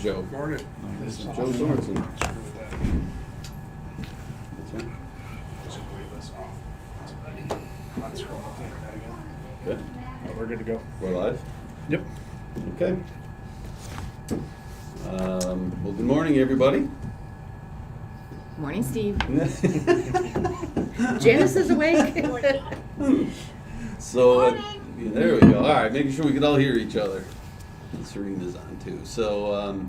Joe. Morning. This is Joe Sorensen. That's right. Good. We're good to go. We're live? Yep. Okay. Well, good morning, everybody. Morning, Steve. Janice is awake. So, there we go. All right, making sure we can all hear each other. And Serena's on too. So,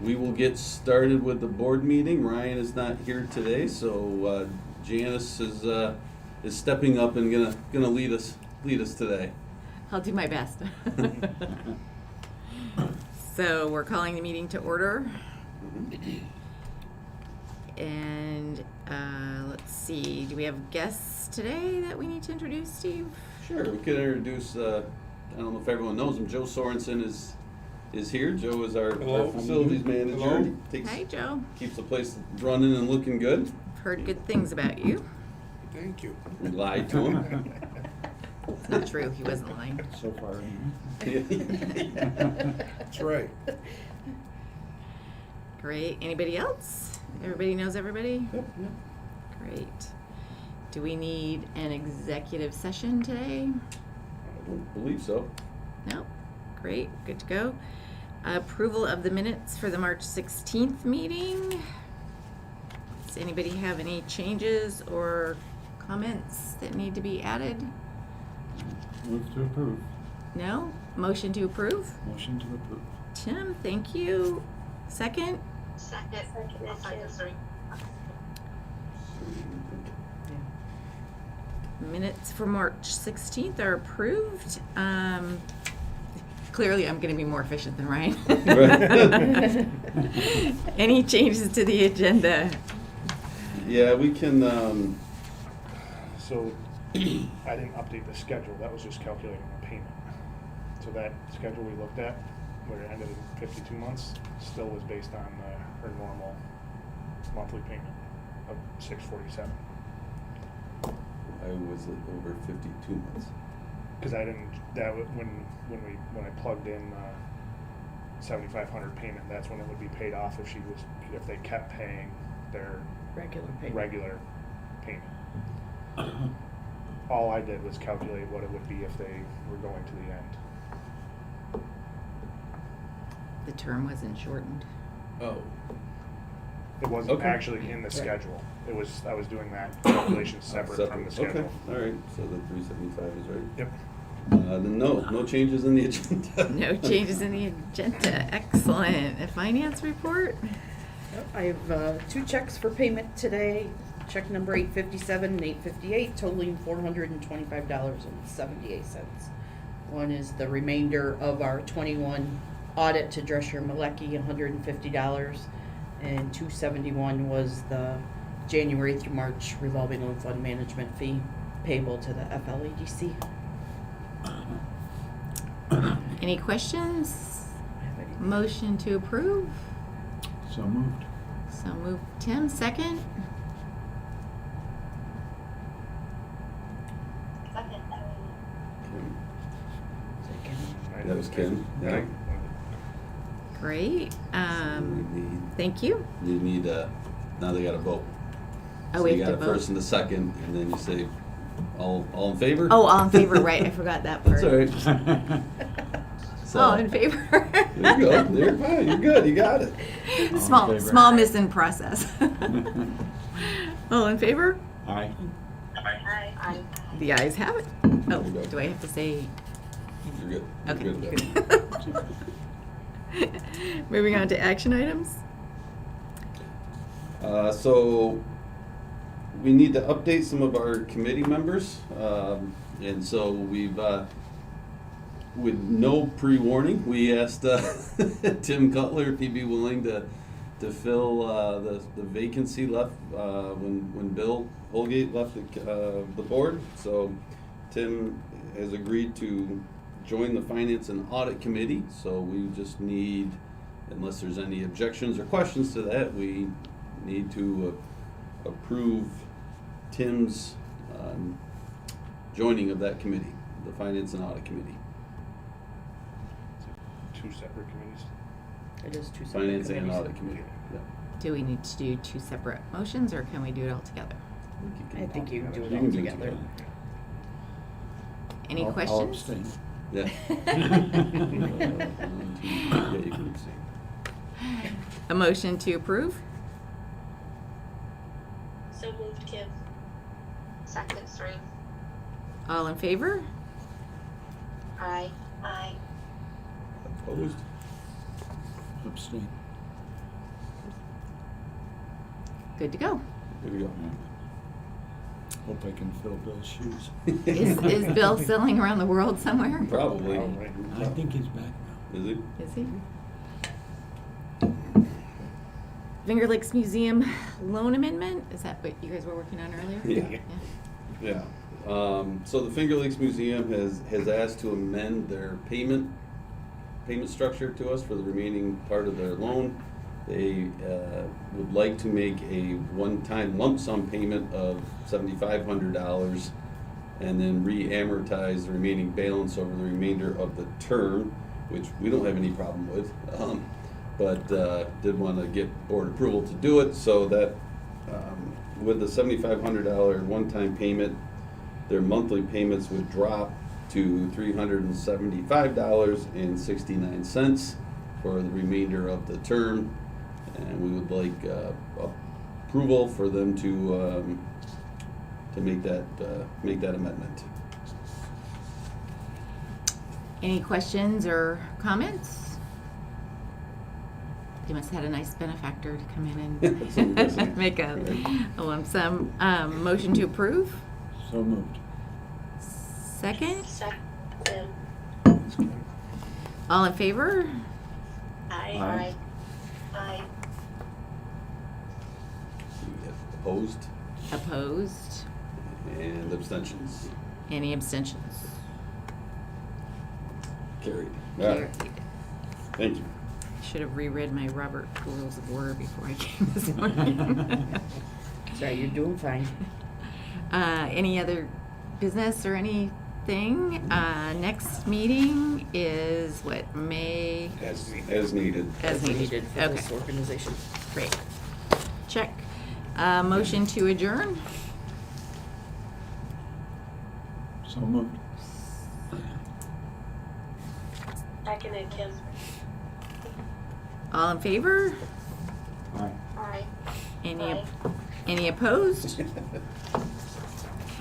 we will get started with the board meeting. Ryan is not here today, so Janice is stepping up and gonna lead us today. I'll do my best. So we're calling the meeting to order. And let's see, do we have guests today that we need to introduce, Steve? Sure, we could introduce, I don't know if everyone knows him, Joe Sorensen is here. Joe is our facilities manager. Hello. Hi, Joe. Keeps the place running and looking good. Heard good things about you. Thank you. We lied to him. It's not true, he wasn't lying. So far. That's right. Great. Anybody else? Everybody knows everybody? Yep, yep. Great. Do we need an executive session today? I don't believe so. No? Great, good to go. Approval of the minutes for the March 16th meeting. Does anybody have any changes or comments that need to be added? Move to approve. No? Motion to approve? Motion to approve. Tim, thank you. Second? Second, sorry. Minutes for March 16th are approved. Clearly, I'm going to be more efficient than Ryan. Any changes to the agenda? Yeah, we can, So, I didn't update the schedule. That was just calculating the payment. So that schedule we looked at, where it ended in 52 months, still was based on her normal monthly payment of $647. I was over 52 months. Because I didn't, when I plugged in 7,500 payment, that's when it would be paid off if they kept paying their regular payment. All I did was calculate what it would be if they were going to the end. The term wasn't shortened. Oh. It wasn't Okay. actually in the schedule. I was doing that calculation separate from the schedule. Okay, all right, so the 375 is right. Yep. Then no changes in the agenda. No changes in the agenda. Excellent. A finance report? Yep, I have 2 checks for payment today. Check number 857 and 858 totaling $425.78. One is the remainder of our 21 audit to Drescher Malecki, $150, and $271 was the January through March revolving loan fund management fee payable to the FLEDC. Any questions? Motion to approve? So moved. So moved. Tim, second? Second. That was Ken, yeah. Great. We need, Thank you. you need, now they gotta vote. Oh, So we you have got to a first vote. and a second, and then you say, all in favor? Oh, all in favor, right. I forgot that part. That's all right. So, All in favor? there you go, you're fine, you're good, you got it. Small, favor. small miss in process. All in favor? Aye. Aye. The ayes have it. Oh, There you go. do I have to say? You're good. Okay. You're good you're at that. good. Moving on to action items. So we need to update some of our committee members. And so we've, with no pre-warning, we asked Tim Cutler if he'd be willing to fill the vacancy left when Bill Holgate left the board. So Tim has agreed to join the Finance and Audit Committee. So we just need, unless there's any objections or questions to that, we need to approve Tim's joining of that committee, the Finance and Audit Committee. Two separate committees. It is two separate Finance and committees. Audit Committee. Yeah. Do we need to do two separate motions, or can we do it all together? I think you can do You it can all do it together. Any I'll questions? abstain. Yeah. Yeah, you can abstain. A motion to approve? So moved, Kim. Second, Serene. All in favor? Aye. Aye. Opposed? Abstain. Good to go. Here we go. Hope I can fill Bill's shoes. Is Bill sailing around the world somewhere? Probably. Probably. I think he's back now. Is it? Is he? Finger Lakes Museum loan amendment, is that what you guys were working on earlier? Yeah. Yeah. So the Finger Lakes Museum has asked to amend their payment structure to us for the remaining part of their loan. They would like to make a one-time lump sum payment of $7,500 and then re-amortize the remaining balance over the remainder of the term, which we don't have any problem with. But did want to get board approval to do it, so that with the $7,500 one-time payment, their monthly payments would drop to $375.69 for the remainder of the term, and we would like approval for them to make that amendment. Any questions or comments? You must have had a nice benefactor to come in Something and missing. make a lump sum. Motion to approve? So moved. Second? Second. All in favor? Aye. Aye. Aye. Opposed Opposed? and abstentions. Any abstentions? Carried. All right. Carried. Thank you. Should have reread my Robert Rules of Order before I came this morning. Sorry, you're doing fine. Any other business or anything? Next meeting is what, May? As needed. As needed. For Okay, this organization. great. Check. Motion to adjourn? So moved. Seconded, Kim. All in favor? Aye. Aye. Any, any opposed?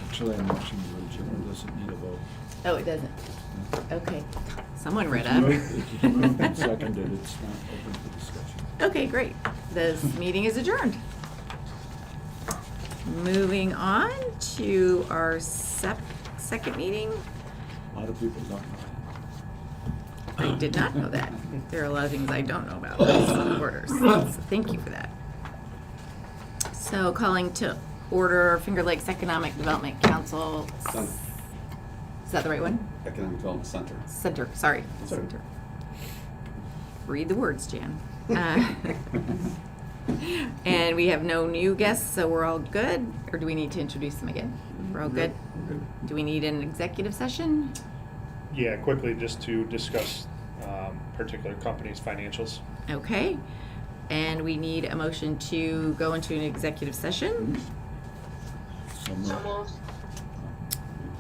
Actually, a motion to adjourn doesn't need a vote. Oh, it doesn't. Okay. Someone read It's up. moved and seconded, it's not open for discussion. Okay, great. This meeting is adjourned. Moving on to our second meeting. A lot of people don't know I did not know that. There are a lot of things I don't know about these orders. So thank you for that. So calling to order Finger Lakes Economic Development Council. Center. Is that the right one? Economic Development Center. Center, sorry. Sorry. Center. Read the words, Jan. And we have no new guests, so we're all good? Or do we need to introduce them again? We're all good? Do we need an executive session? Yeah, quickly, just to discuss particular companies' financials. Okay. And we need a motion to go into an executive session. that. So moved.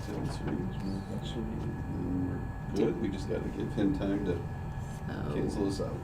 So moved. We're good. We just got to give him time to So- cancel this out.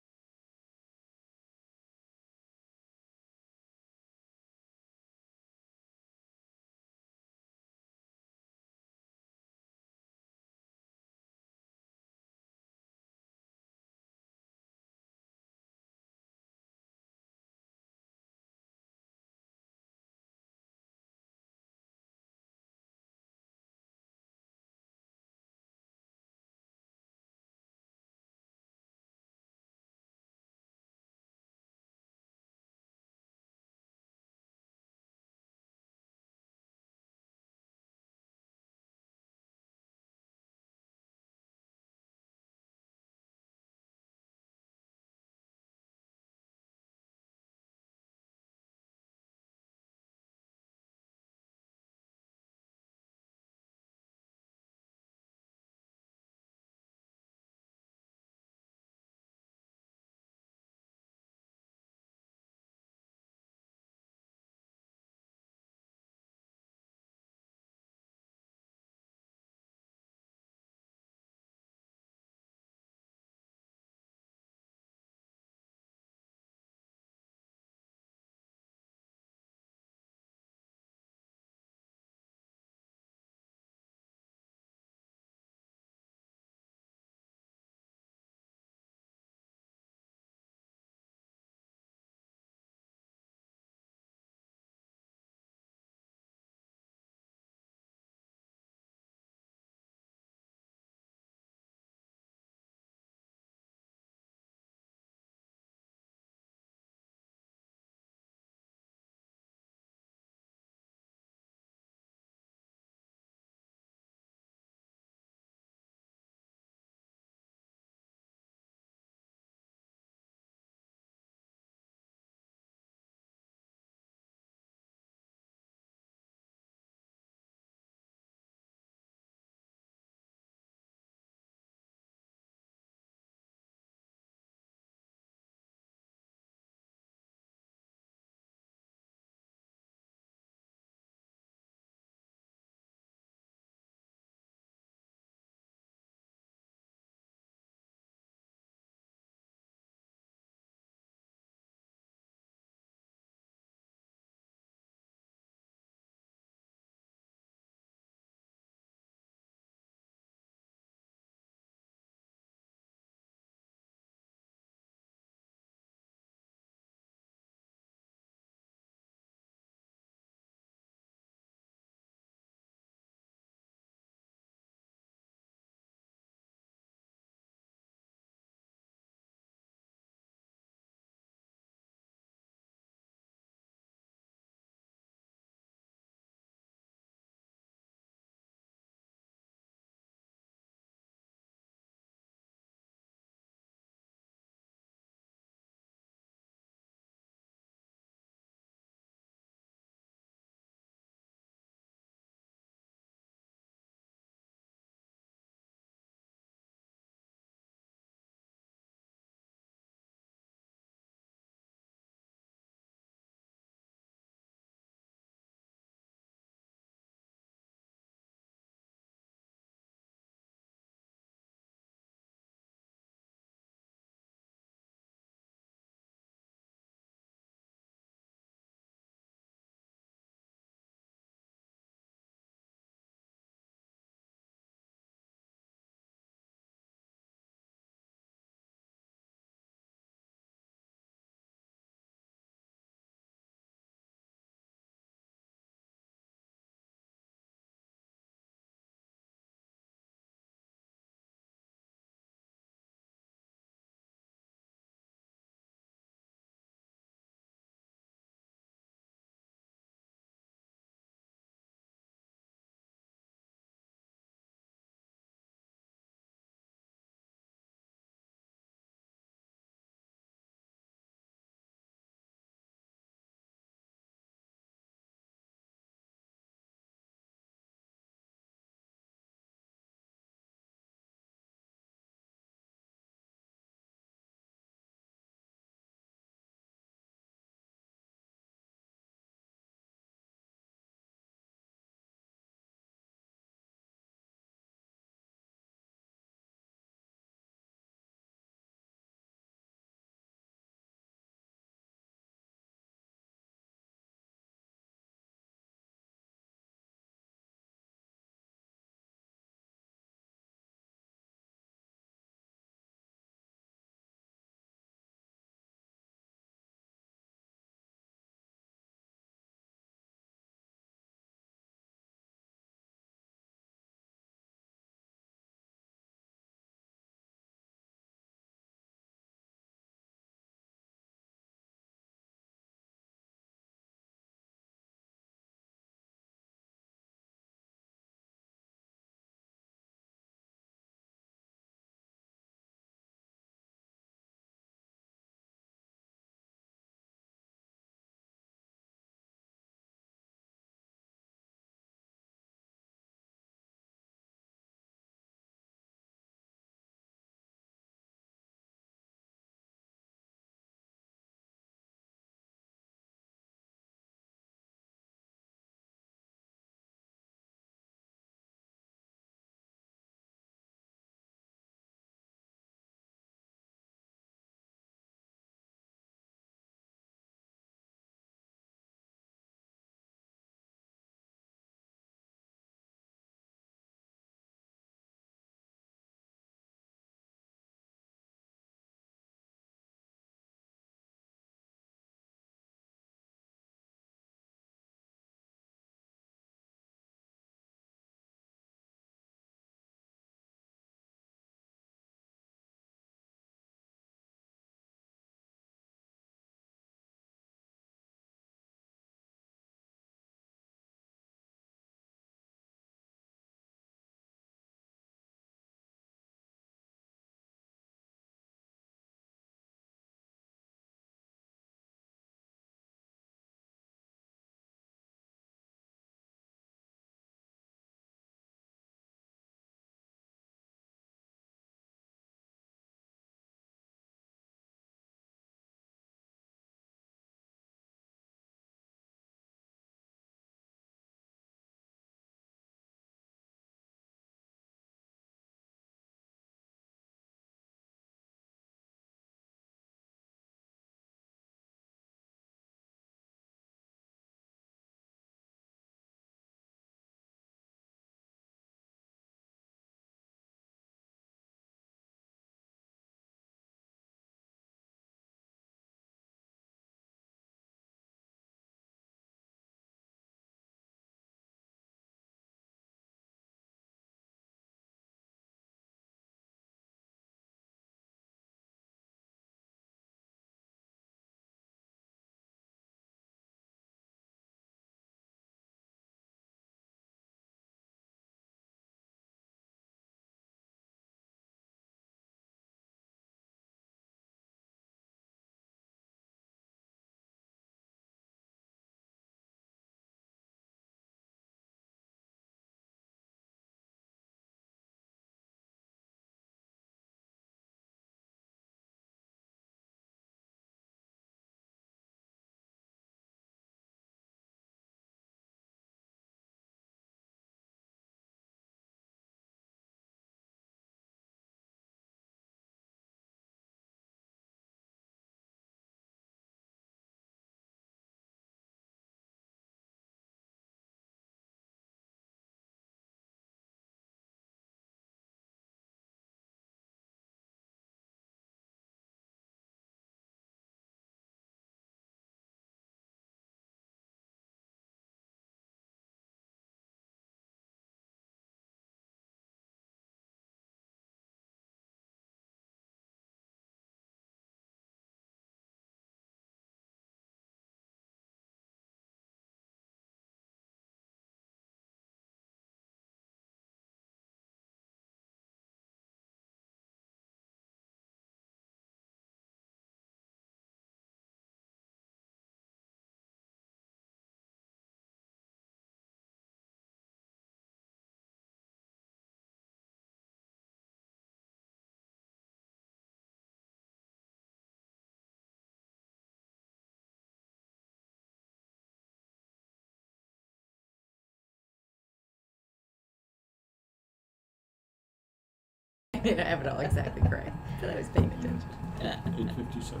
didn't have it all exactly correct, but I was paying attention. 8:57.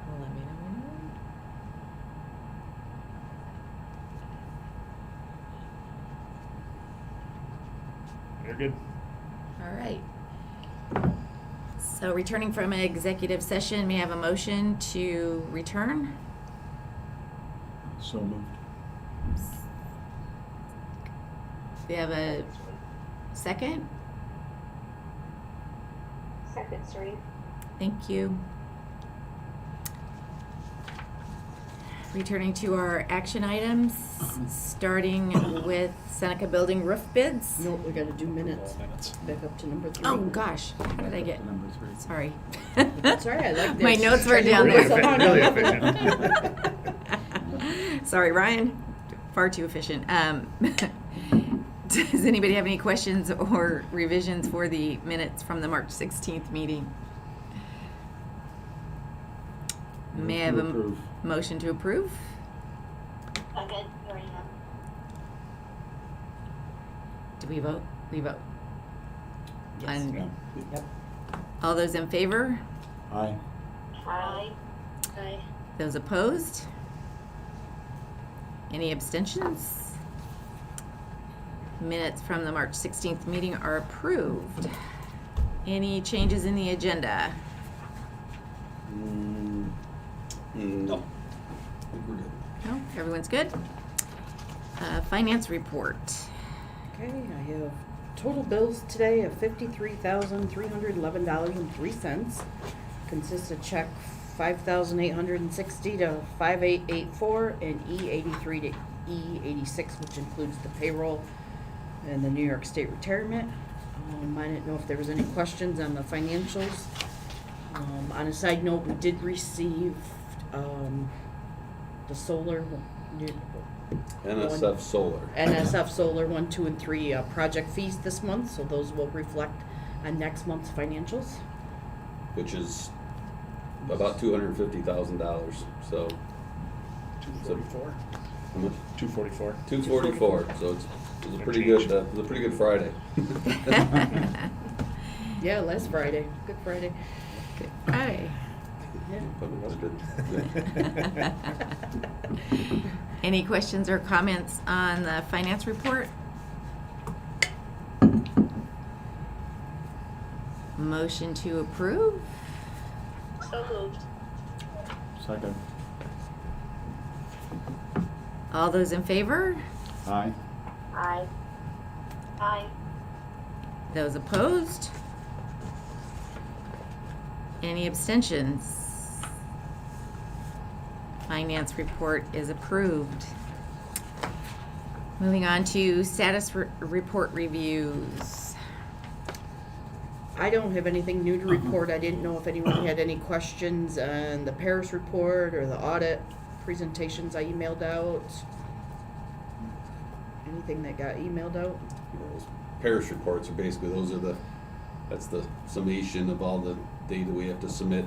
Well, let me know when you're ready. You're good. All right. So returning from executive session, may I have a motion to return? So moved. We have a second? Second, Serene. Thank you. Returning to our action items, starting with Seneca Building roof bids. No, we gotta do minutes. All minutes. Back up to number 3. Oh, gosh, how did I get? To number 3. Sorry. That's all right, I like My this. notes were down Really there. efficient, really efficient. Sorry, Ryan, far too efficient. Does anybody have any questions or revisions for the minutes from the March 16th meeting? May I have a Approve. motion to approve? Second, Serena. Do we vote? We vote. Yes. On- Yeah. Yep. All those in favor? Aye. Aye. Aye. Those opposed? Any abstentions? Minutes from the March 16th meeting are approved. Any changes in the agenda? No. I think we're good. No? Everyone's good? Finance report. Okay, I have total bills today of $53,311.03. Consists of check 5,860 to 5884 and E83 to E86, which includes the payroll and the New York State retirement. I didn't know if there was any questions on the financials. On a side note, we did receive the solar, NSF Solar. NSF Solar 1, 2, and 3 project fees this month, so those will reflect on next month's financials. Which is about $250,000, so. 244. How much? 244. 244, so it was a pretty good, it was a pretty good Friday. Yeah, last Friday, Good Friday. Good Friday. Yeah. Probably was good. Any questions or comments on the finance report? Motion to approve? So moved. Second. All those in favor? Aye. Aye. Aye. Those opposed? Any abstentions? Finance report is approved. Moving on to status report reviews. I don't have anything new to report. I didn't know if anyone had any questions on the Paris report or the audit presentations I emailed out. Anything that got emailed out? Those parish reports are basically, that's the summation of all the data we have to submit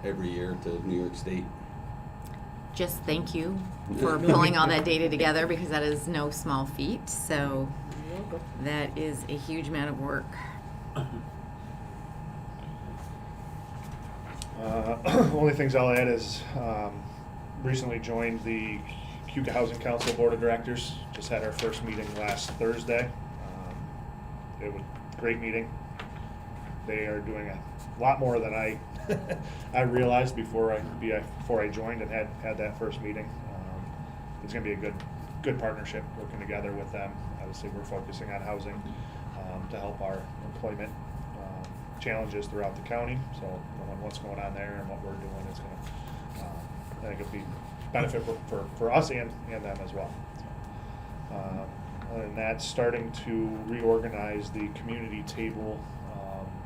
every year to New York State. Just thank you for pulling all that data together, because that is no small feat. So that is a huge amount of work. Only things I'll add is recently joined the Cuca Housing Council Board of Directors. Just had our first meeting last Thursday. It was a great meeting. They are doing a lot more than I realized before I joined and had that first meeting. It's going to be a good partnership working together with them. Obviously, we're focusing on housing to help our employment challenges throughout the county. So knowing what's going on there and what we're doing is going to, I think it'll be benefit for us and them as well. So, other than that, starting to reorganize the community table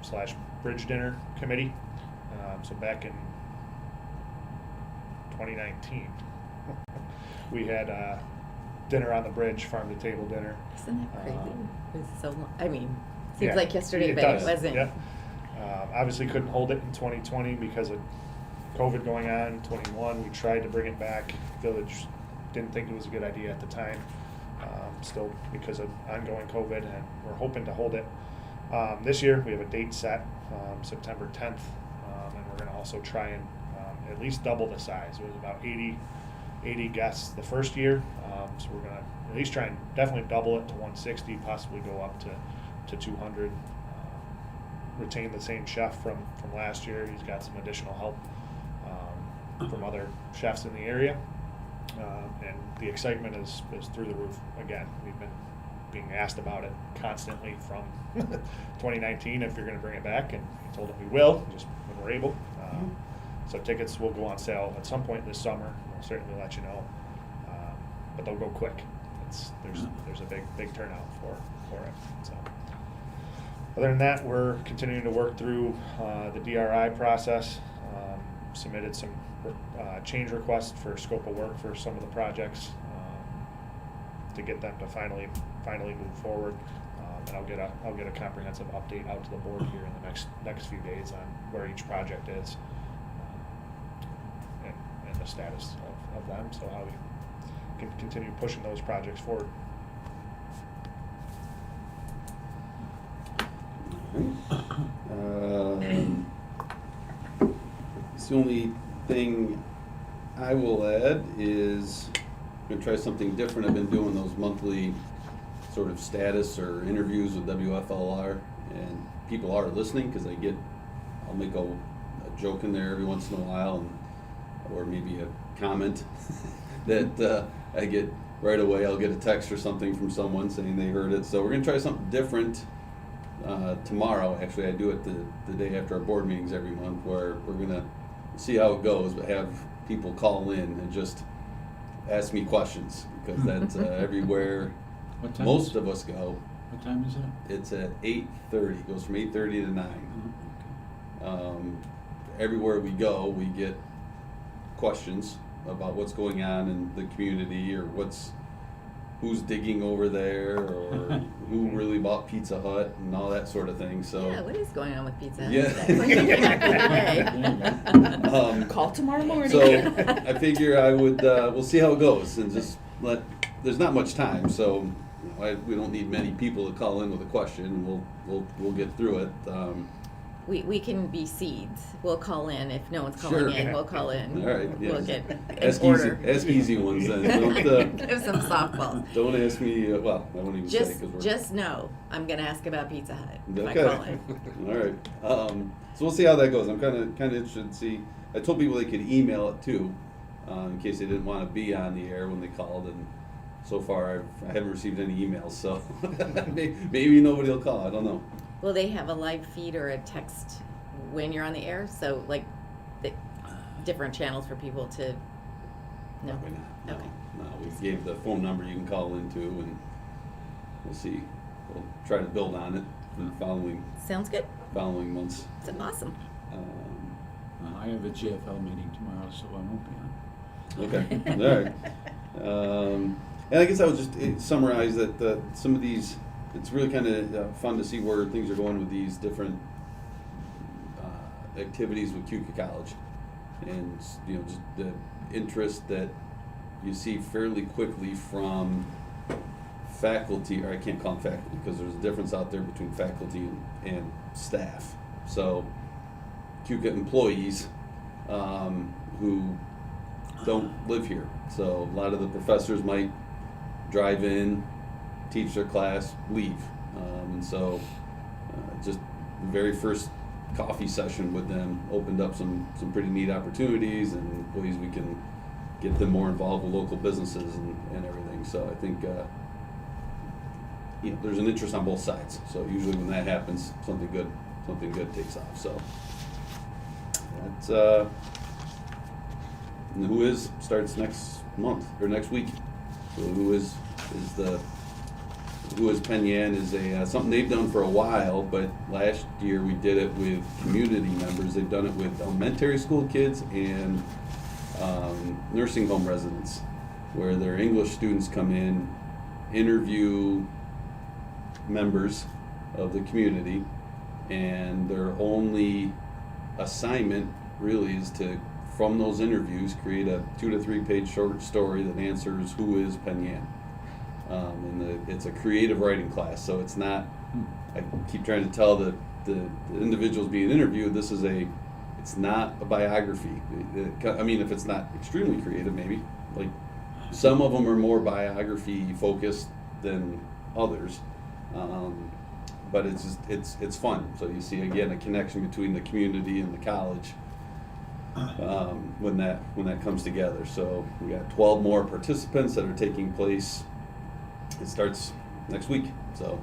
/ bridge dinner committee. So back in 2019, we had dinner on the bridge, farm to table dinner. Isn't that crazy? It was so long. I mean, seems Yeah, like yesterday, but does, it wasn't. Yeah. Obviously couldn't hold it in 2020 because of COVID going on. 21, we tried to bring it back. Village didn't think it was a good idea at the time. still because of ongoing COVID, and we're hoping to hold it. This year, we have a date set, September 10th, and we're going to also try and at least double the size. It was about 80 guests the first year, so we're going to at least try and definitely double it to 160, possibly go up to 200. Retain the same chef from last year. He's got some additional help from other chefs in the area, and the excitement is through the roof. Again, we've been being asked about it constantly from 2019 if you're going to bring it back, and we told them we will, just when we're able. So tickets will go on sale at some point this summer. We'll certainly let you know, but they'll go quick. There's a big turnout for it. So. Other than that, we're continuing to work through the DRI process. Submitted some change requests for scope of work for some of the projects to get them to finally move forward. And I'll get a comprehensive update out to the board here in the next few days on where each project is and the status of them, so how we can continue pushing those projects forward. The only thing I will add is I'm going to try something different. I've been doing those monthly sort of status or interviews with WFLR, and people are listening because I'll make a joke in there every once in a while, or maybe a comment that I get right away. I'll get a text or something from someone saying they heard it. So we're going to try something different tomorrow. Actually, I do it the day after our board meetings every month, where we're going to see how it goes, but have people call in and just ask me questions, because that's everywhere What time most is, of us go. What time is it? It's at 8:30. It goes from 8:30 to 9. Everywhere we go, we get questions about what's going on in the community, or who's digging over there, or who really bought Pizza Hut, and all that sort of thing. So Yeah, what is going on with Pizza Hut? Yeah. That's what you're gonna have today. Call tomorrow morning. So I figure I would, we'll see how it goes, and just there's not much time, so we don't need many people to call in with a question. We'll get through it. We can be seeds. We'll call in if no one's calling Sure. in. We'll call in. All right, We'll yes. get an Ask order. easy ones then. Don't Give some softballs. don't ask me. Well, I won't even say because we're Just know I'm gonna ask about Pizza Hut if okay. I call in. All right. So we'll see how that goes. I'm kind of interested to see. I told people they could email it too, in case they didn't want to be on the air when they called. And so far, I haven't received any emails. So maybe nobody will call. I don't know. Will they have a live feed or a text when you're on the air? So like the different channels for people to no. Probably not. No. Okay. No, we gave the phone number you can call into, and we'll see. We'll try to build on it in the Sounds good. following months. It's awesome. I have a GFL meeting tomorrow, so I won't be on. Okay. All right. And I guess I would just summarize that some of these, it's really kind of fun to see where things are going with these different activities with Keuka College, and just the interest that you see fairly quickly from faculty, or I can't call them faculty because there's a difference out there between faculty and staff. So Keuka employees who don't live here. So a lot of the professors might drive in, teach their class, leave. And so just the very first coffee session with them opened up some pretty neat opportunities and ways we can get them more involved with local businesses and everything. So I think there's an interest on both sides. So usually when that happens, something good takes off. So that's and Who Is starts next month or next week. So Who Is Penn Yan is something they've done for a while, but last year we did it with community members. They've done it with elementary school kids and nursing home residents, where their English students come in, interview members of the community, and their only assignment really is to, from those interviews, create a 2 to 3 page short story that answers who is Penn Yan. And it's a creative writing class, so it's not, I keep trying to tell the individuals being interviewed, it's not a biography. I mean, if it's not extremely creative, maybe, like, some of them are more biography focused than others. But it's fun. So you see, again, a connection between the community and the college when that comes together. So we got 12 more participants that are taking place. It starts next week. So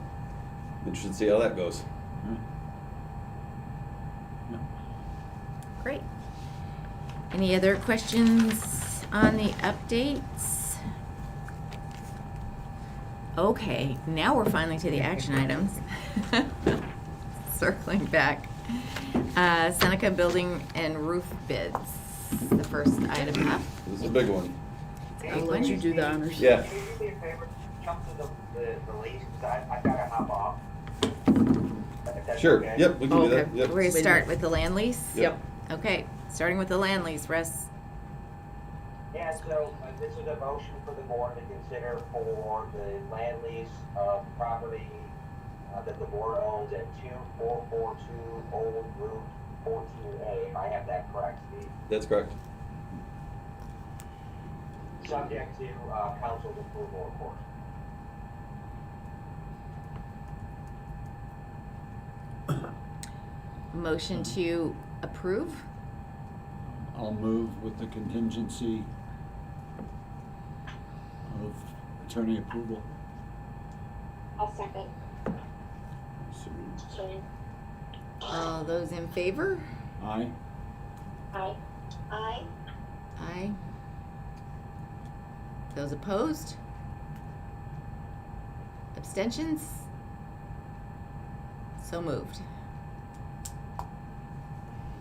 interested to see how that goes. Great. Any other questions on the updates? Okay, now we're finally to the action items. Circling back. Seneca Building and Roof Bids, the first item up. This is a big one. I'll let you do the honors. Yeah. Can you do me a favor, jump to the lease, because I gotta hop off. If that's Sure. okay. Yep, we can do that. Okay. Yep. We're gonna start with the land lease? Yep. Okay, starting with the land lease, Russ. Yeah, so this is a motion for the board to consider for the land lease of property that the board owns at 2442 Old Route 14A, if I have that correct, Steve. That's correct. Subject to council's approval, of course. Motion to approve? I'll move with the contingency of attorney approval. I'll second. Sorry. All those in favor? Aye. Aye. Aye. Aye. Those opposed? Abstentions? So moved.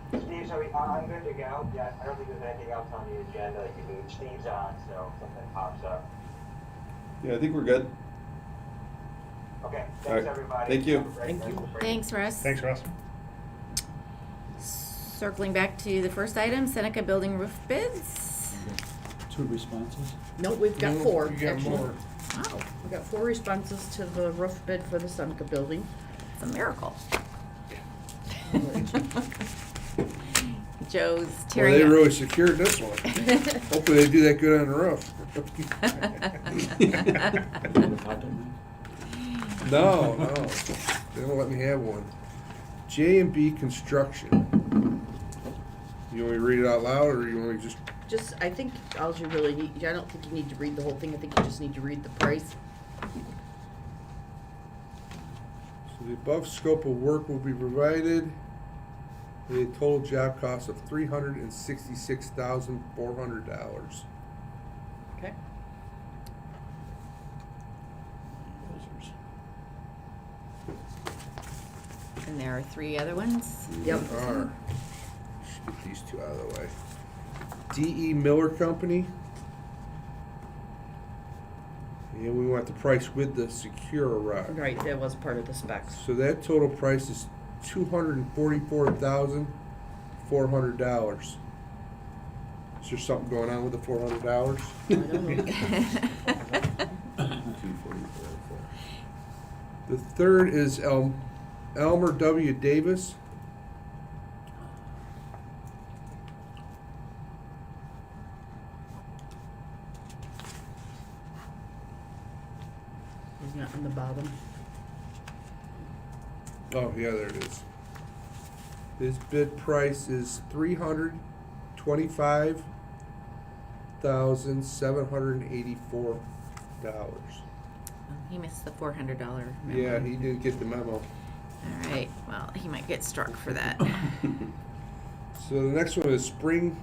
Steve, so I'm good to go. Yeah, I don't think there's anything else on the agenda that you need. Steve's on, so if something pops up. Yeah, I think we're good. Okay, All thanks right. everybody. Thank you. Have a great Thank you. rest of the break. Thanks, Russ. Thanks, Russ. Circling back to the first item, Seneca Building Roof Bids. Two responses. Nope, we've got four. You got actually. more. Wow, We've got 4 responses to the roof bid for the Seneca building. it's a miracle. Joe's Well, tearing they up. really secured this one. Hopefully they do that good on the roof. No, they don't let me have one. J&B Construction. You want me to read it out loud, or you want me to just? I think all you really need, I don't think you need to read the whole thing, I think you just need to read the price. So the above scope of work will be provided with a total job cost of $366,400. Okay. And there are 3 other ones. Yep. Are. Should get these 2 out of the way. D.E. Miller Company. And we want the price with the secure rod. Right, that was part of the specs. So that total price is $244,400. Is there something going on with the $400? I don't know. 244. The third is Elmer W. Davis. Isn't that on the bottom? Oh, yeah, there it is. His bid price is $325,784. He missed the $400 memo. Yeah, he didn't get the memo. All right, well, he might get struck for that. So the next one is spring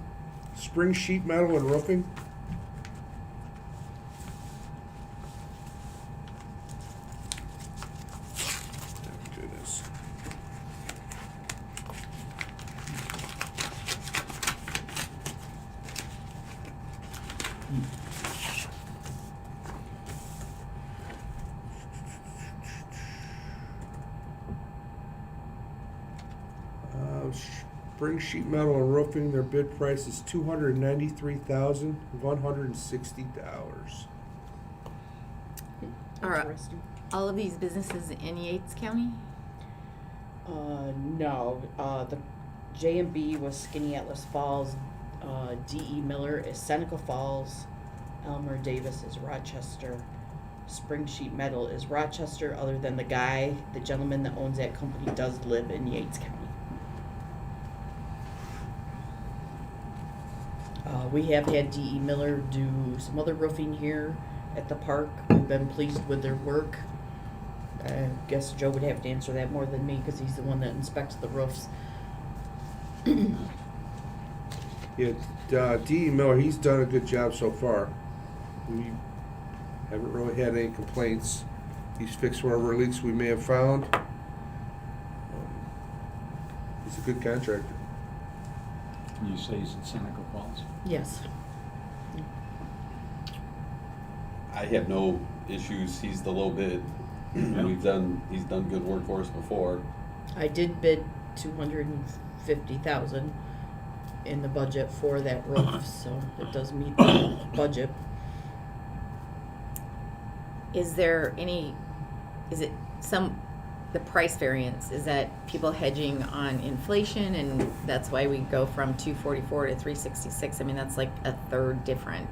sheet metal and roofing. Oh, goodness. Spring sheet metal and roofing, their bid price is $293,160. All right. interesting. All of these businesses in Yates County? No, the J&B was Skinny Atlas Falls, D.E. Miller is Seneca Falls, Elmer Davis is Rochester, Spring Sheet Metal is Rochester, other than the gentleman that owns that company does live in Yates County. We have had D.E. Miller do some other roofing here at the park. We've been pleased with their work. I guess Joe would have to answer that more than me because he's the one that inspects the roofs. Yeah, D.E. Miller, he's done a good job so far. We haven't really had any complaints. He's fixed whatever leaks we may have found. He's a good contractor. Can you say he's in Seneca Falls? Yes. I have no issues. He's the low bid. Yeah. He's done good work for us before. I did bid $250,000 in the budget for that roof, so it does meet the budget. Is there any, the price variance, is that people hedging on inflation and that's why we go from 244 to 366? I mean, that's like a third different.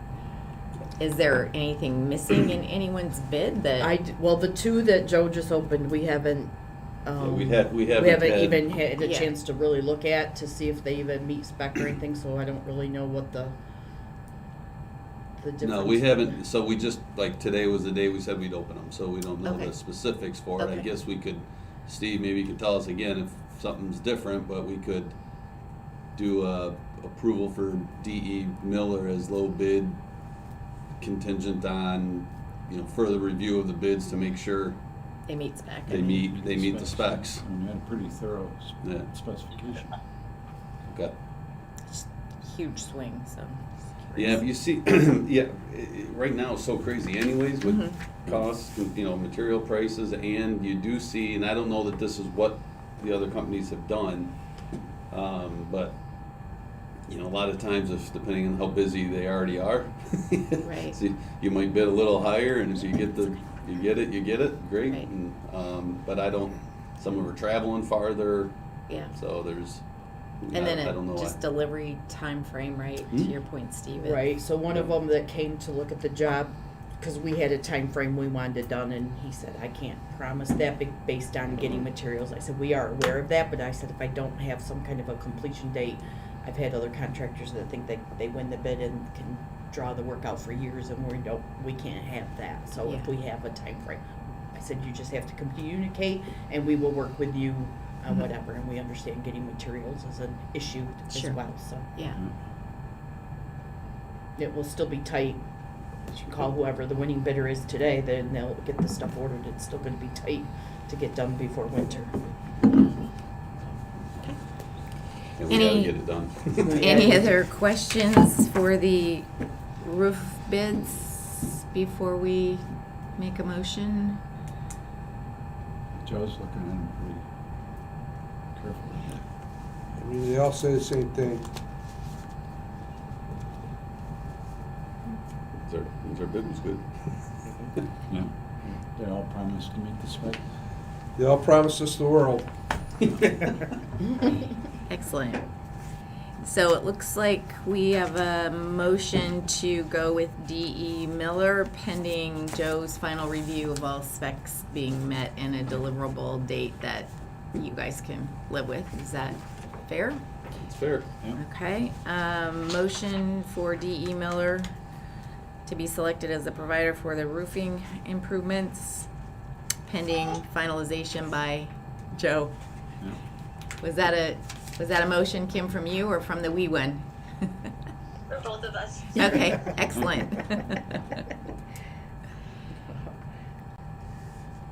Is there anything missing in anyone's bid that? Well, the two that Joe just opened, we haven't. We haven't had- even had a Yeah. chance to really look at to see if they even meet spec or anything. So I don't really know what the difference. No, we haven't. So we just, like, today was the day we said we'd open them, so we don't know Okay. the specifics for it. I Okay. guess we could, Steve, maybe you could tell us again if something's different, but we could do a approval for D.E. Miller as low bid, contingent on, further review of the bids to make sure They meet spec. they meet the specs. I mean, you had a pretty thorough Yeah. specification. Okay. Huge swing, so. Yeah, but you see, right now it's so crazy anyways with Mm-hmm. costs, material prices, and you do see, and I don't know that this is what the other companies have done, but, a lot of times, if depending on how busy they already are. Right. So you might bid a little higher, and if you get you get it, great. Right. And, but some of them are traveling farther, Yeah. so there's, And then I don't know. just delivery time frame, right, to your point, Steve. it- Right. So one of them that came to look at the job, because we had a time frame we wanted it done, and he said, I can't promise that based on getting materials. I said, we are aware of that, but I said, if I don't have some kind of a completion date, I've had other contractors that think they win the bid and can draw the work out for years, and we can't have that. So if Yeah. we have a time frame, I said, you just have to communicate, and we will work with you on Mhm. whatever, and we understand getting materials is an issue Sure. as well, so. Yeah. It will still be tight. You can call whoever the winning bidder is today, then they'll get the stuff ordered. It's still gonna be tight to get done before winter. And we gotta Any- get it done. Any other questions for the roof bids before we make a motion? Joe's looking at him pretty carefully. I mean, they all say the same thing. Our bid was good. Yeah. They all promised to meet the spec. They all promise us the world. Excellent. So it looks like we have a motion to go with D.E. Miller pending Joe's final review of all specs being met and a deliverable date that you guys can live with. Is that fair? It's fair. Yeah. Okay. Motion for D.E. Miller to be selected as the provider for the roofing improvements pending finalization by Joe. Yeah. Was that a motion, Kim, from you or from the wee one? For both of us. Okay, excellent. Do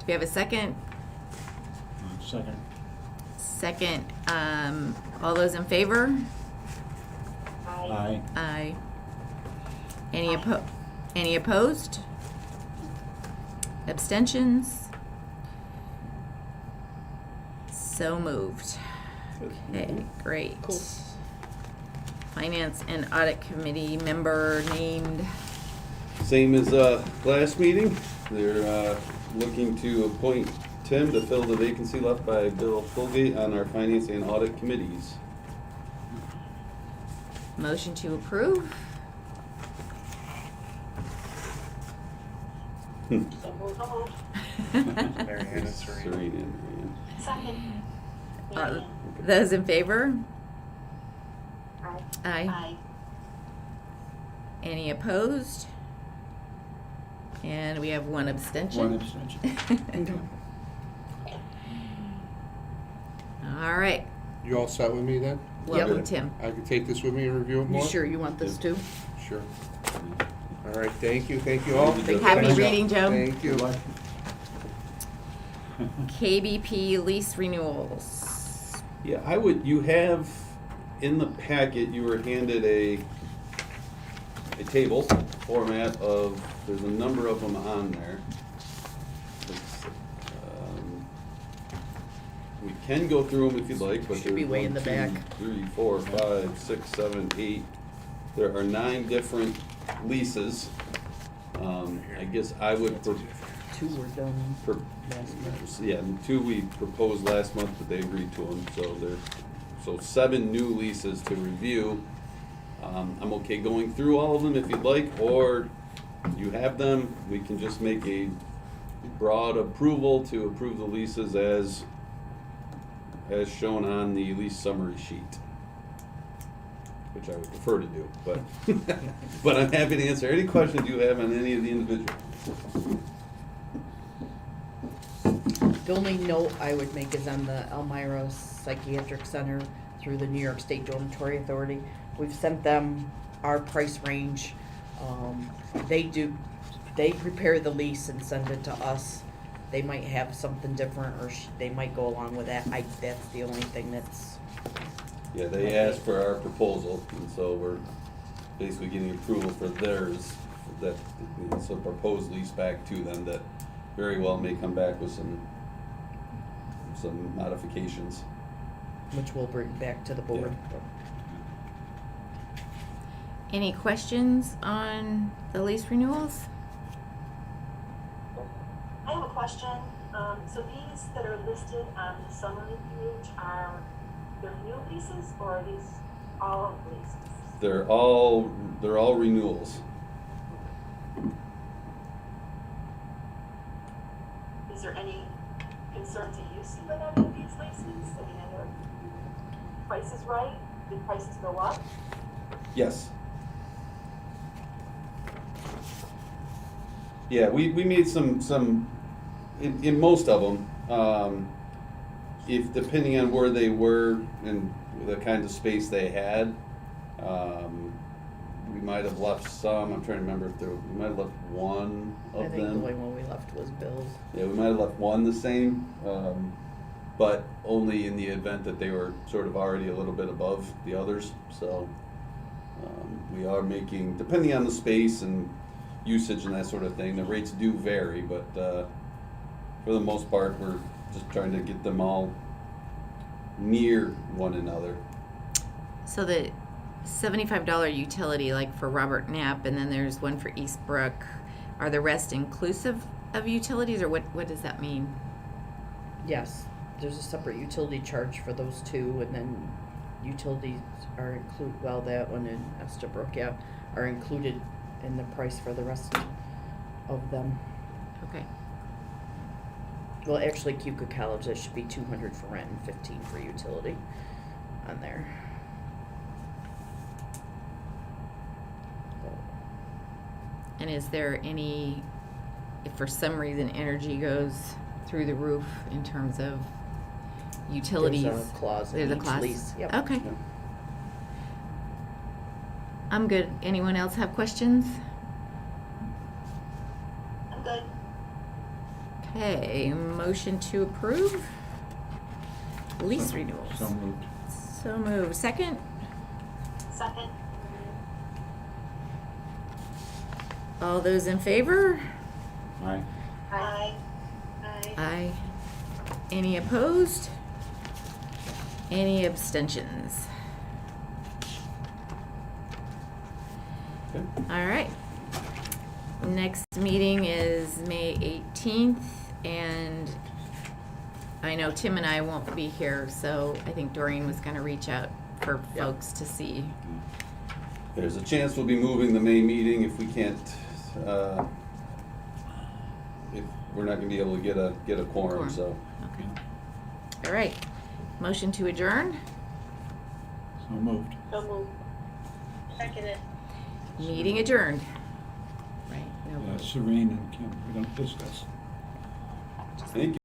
we have a second? Second. Second. All those in favor? Aye. Aye. Any opposed? Abstentions? So moved. Okay, great. Cool. Finance and Audit Committee member named. Same as last meeting. They're looking to appoint Tim to fill the vacancy left by Bill Fulgate on our finance and audit committees. Motion to approve? So moved. Mary Ann and Serena. Serena and Marianne. Second. Uh, Those in favor? Aye. Aye. Any opposed? And we have one abstention. One abstention. All right, You all set with me then? welcome, Good. Tim. I can take this with me and review it You more? sure you want this too? Sure. All right, thank you all. Happy reading, Joe. Thank you. Good luck. KBP lease renewals. Yeah, you have, in the packet, you were handed a table format of, there's a number of them on there. It's, we can go through them if you'd like, but Should be there's way in the back. 3, 4, 5, 6, 7, 8. There are 9 different leases. I guess I would, 2 were done last month. yeah, 2 we proposed last month, but they agreed to them, so 7 new leases to review. I'm okay going through all of them if you'd like, or you have them, we can just make a broad approval to approve the leases as shown on the lease summary sheet, which I would prefer to do, but but I'm happy to answer any questions you have on any of the individuals. The only note I would make is on the Elmira Psychiatric Center through the New York State Dormitory Authority. We've sent them our price range. They prepare the lease and send it to us. They might have something different, or they might go along with that. That's the only thing that's. Yeah, they asked for our proposal, and so we're basically getting approval for theirs, that, so proposed lease back to them that very well may come back with some modifications. Which we'll bring back to the board. Any questions on the lease renewals? I have a question. So these that are listed on the summary page are they're new leases, or are these all leases? They're all renewals. Is there any concerns that you see with any of these leases? I mean, are prices right? Did prices go up? Yes. Yeah, we made some in most of them, if depending on where they were and the kind of space they had, we might have left some. I'm trying to remember if we might have left one of I think them. the only one we left was Bill's. Yeah, we might have left one the same, but only in the event that they were sort of already a little bit above the others. So we are making, depending on the space and usage and that sort of thing, the rates do vary, but for the most part, we're just trying to get them all near one another. So the $75 utility, like for Robert Knapp, and then there's one for Eastbrook, are the rest inclusive of utilities, or what does that mean? Yes, there's a separate utility charge for those 2, and then utilities are that one in Estabrook, are included in the price for the rest of them. Okay. Well, actually, Cuca College, that should be $200 for rent and $15 for utility on there. And is there any, if for some reason energy goes through the roof in terms of utilities? There's a clause in There's a each clause? lease. Yep. Okay. I'm good. Anyone else have questions? I'm good. Okay, motion to approve lease renewals. So moved. So moved. Second? Second. All those in favor? Aye. Aye. Aye. Aye. Any opposed? Any abstentions? Okay. All right. Next meeting is May 18th, and I know Tim and I won't be here, so I think Doreen was gonna reach out for Yeah. folks to see. There's a chance we'll be moving the May meeting if we can't, if we're not gonna be able to get a quorum, Quorum. so. Okay. All right. Motion to adjourn? So moved. So moved. Seconded. Meeting adjourned. Right, no vote. Serene and Kim, we don't discuss. Thank you.